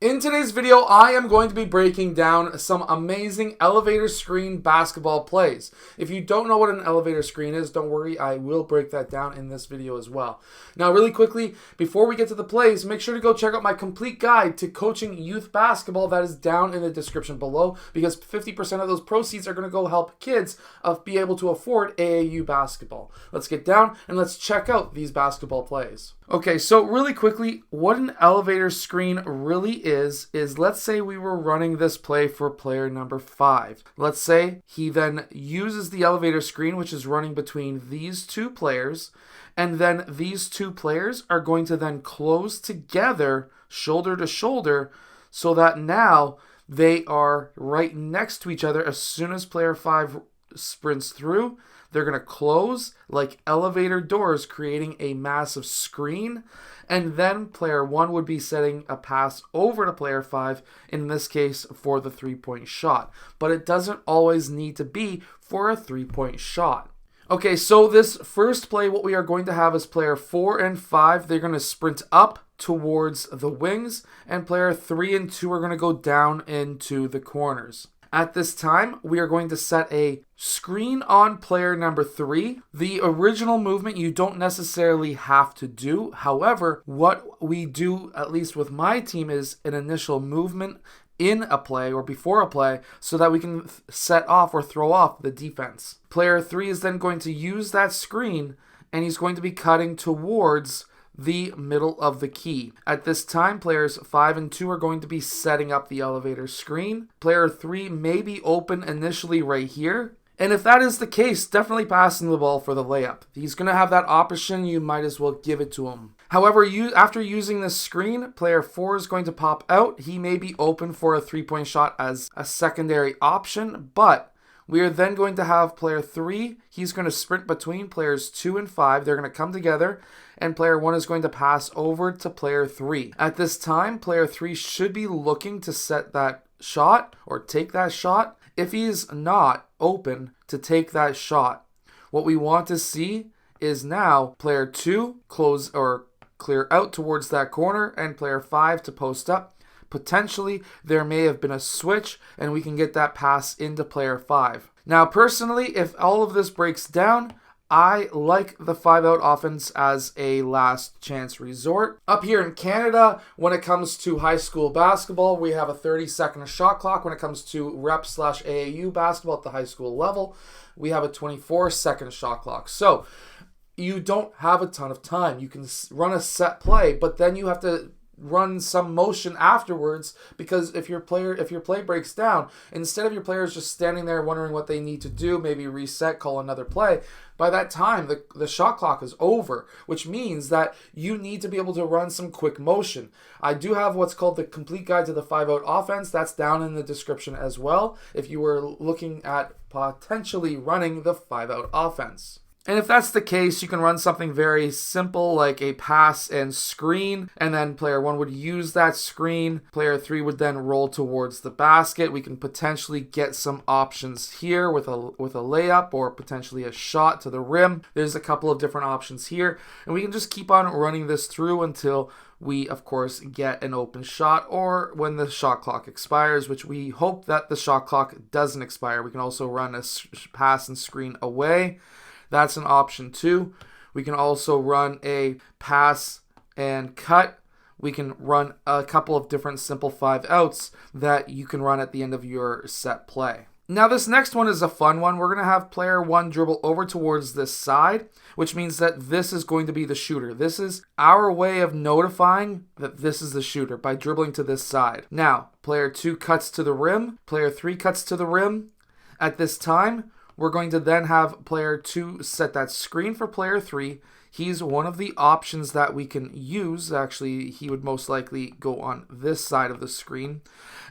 In today's video, I am going to be breaking down some amazing elevator screen basketball plays. If you don't know what an elevator screen is, don't worry, I will break that down in this video as well. Now, really quickly, before we get to the plays, make sure to go check out my complete guide to coaching youth basketball that is down in the description below, because 50% of those proceeds are going to go help kids be able to afford AAU basketball. Let's get down and let's check out these basketball plays. Okay, so really quickly, what an elevator screen really is let's say we were running this play for player number 5. Let's say he then uses the elevator screen, which is running between these two players, and then these two players are going to then close together shoulder to shoulder so that now they are right next to each other. As soon as player 5 sprints through, they're going to close like elevator doors, creating a massive screen. And then player 1 would be setting a pass over to player 5, in this case for the three-point shot. But it doesn't always need to be for a three-point shot. Okay, so this first play, what we are going to have is player 4 and 5. They're going to sprint up towards the wings, and player 3 and 2 are going to go down into the corners. At this time, we are going to set a screen on player number 3. The original movement you don't necessarily have to do. However, what we do, at least with my team, is an initial movement in a play or before a play so that we can set off or throw off the defense. Player 3 is then going to use that screen, and he's going to be cutting towards the middle of the key. At this time, players 5 and 2 are going to be setting up the elevator screen. Player 3 may be open initially right here. And if that is the case, definitely passing the ball for the layup. He's going to have that option. You might as well give it to him. However, after using this screen, player 4 is going to pop out. He may be open for a three-point shot as a secondary option, but we are then going to have player 3. He's going to sprint between players 2 and 5. They're going to come together, and player 1 is going to pass over to player 3. At this time, player 3 should be looking to set that shot or take that shot. If he is not open to take that shot, what we want to see is now player 2 close or clear out towards that corner, and player 5 to post up. Potentially, there may have been a switch, and we can get that pass into player 5. Now, personally, if all of this breaks down, I like the 5-out offense as a last chance resort. Up here in Canada, when it comes to high school basketball, we have a 30-second shot clock. When it comes to rep/AAU basketball at the high school level, we have a 24-second shot clock. So you don't have a ton of time. You can run a set play, but then you have to run some motion afterwards, because if your play breaks down, instead of your players just standing there wondering what they need to do, maybe reset, call another play, by that time the shot clock is over, which means that you need to be able to run some quick motion. I do have what's called the complete guide to the 5-out offense. That's down in the description as well if you were looking at potentially running the 5-out offense. And if that's the case, you can run something very simple like a pass and screen, and then player 1 would use that screen. Player 3 would then roll towards the basket. We can potentially get some options here with a layup or potentially a shot to the rim. There's a couple of different options here, and we can just keep on running this through until we, of course, get an open shot, or when the shot clock expires, which we hope that the shot clock doesn't expire. We can also run a pass and screen away. That's an option too. We can also run a pass and cut. We can run a couple of different simple 5-outs that you can run at the end of your set play. Now, this next one is a fun one. We're going to have player 1 dribble over towards this side, which means that this is going to be the shooter. This is our way of notifying that this is the shooter by dribbling to this side. Now, player 2 cuts to the rim. Player 3 cuts to the rim. At this time, we're going to then have player 2 set that screen for player 3. He's one of the options that we can use. Actually, he would most likely go on this side of the screen.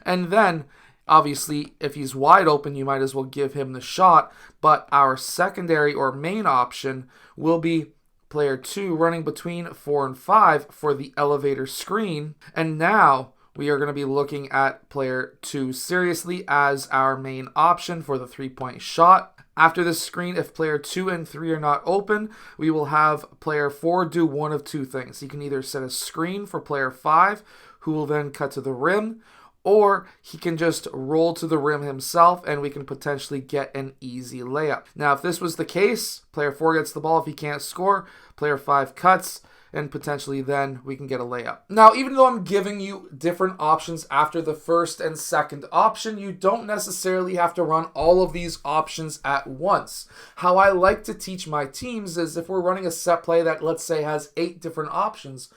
And then, obviously, if he's wide open, you might as well give him the shot. But our secondary or main option will be player 2 running between 4 and 5 for the elevator screen. And now we are going to be looking at player 2 seriously as our main option for the three-point shot. After this screen, if player 2 and 3 are not open, we will have player 4 do one of two things. He can either set a screen for player 5, who will then cut to the rim, or he can just roll to the rim himself and we can potentially get an easy layup. Now, if this was the case, player 4 gets the ball. If he can't score, player 5 cuts, and potentially then we can get a layup. Now, even though I'm giving you different options after the first and second option, you don't necessarily have to run all of these options at once. How I like to teach my teams is if we're running a set play that, let's say, has 8 different options,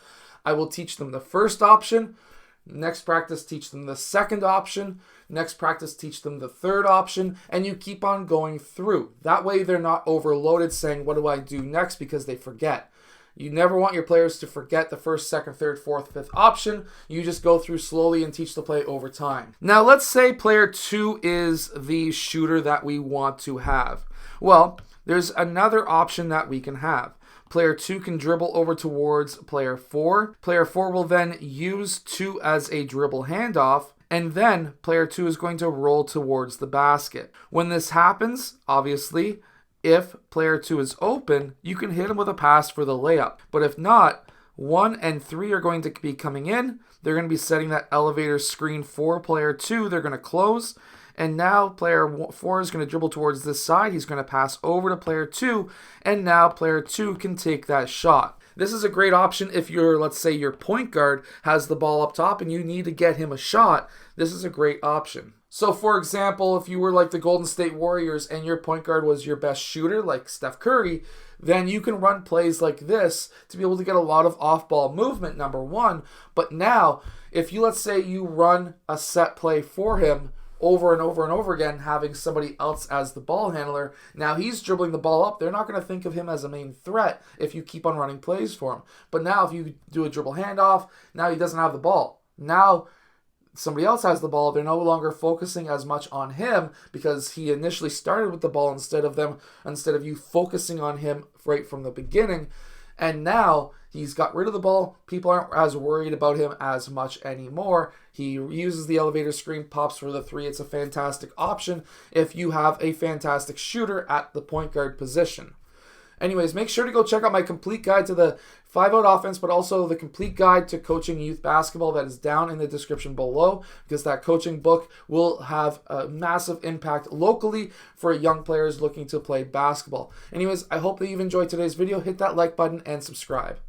I will teach them the first option. Next practice, teach them the second option. Next practice, teach them the third option. And you keep on going through. That way they're not overloaded saying, what do I do next? Because they forget. You never want your players to forget the first, second, third, fourth, fifth option. You just go through slowly and teach the play over time. Now, let's say player 2 is the shooter that we want to have. Well, there's another option that we can have. Player 2 can dribble over towards player 4. Player 4 will then use 2 as a dribble handoff, and then player 2 is going to roll towards the basket. When this happens, obviously, if player 2 is open, you can hit him with a pass for the layup. But if not, 1 and 3 are going to be coming in. They're going to be setting that elevator screen for player 2. They're going to close. And now player 4 is going to dribble towards this side. He's going to pass over to player 2. And now player 2 can take that shot. This is a great option if you're, let's say, your point guard has the ball up top and you need to get him a shot. This is a great option. So, for example, if you were like the Golden State Warriors and your point guard was your best shooter, like Steph Curry, then you can run plays like this to be able to get a lot of off-ball movement, number one. But now, if you, let's say, you run a set play for him over and over and over again, having somebody else as the ball handler, now he's dribbling the ball up. They're not going to think of him as a main threat if you keep on running plays for him. But now if you do a dribble handoff, now he doesn't have the ball. Now somebody else has the ball. They're no longer focusing as much on him because he initially started with the ball instead of you focusing on him right from the beginning. And now he's got rid of the ball. People aren't as worried about him as much anymore. He uses the elevator screen, pops for the 3. It's a fantastic option if you have a fantastic shooter at the point guard position. Anyways, make sure to go check out my complete guide to the 5-out offense, but also the complete guide to coaching youth basketball that is down in the description below, because that coaching book will have a massive impact locally for young players looking to play basketball. Anyways, I hope that you've enjoyed today's video. Hit that like button and subscribe.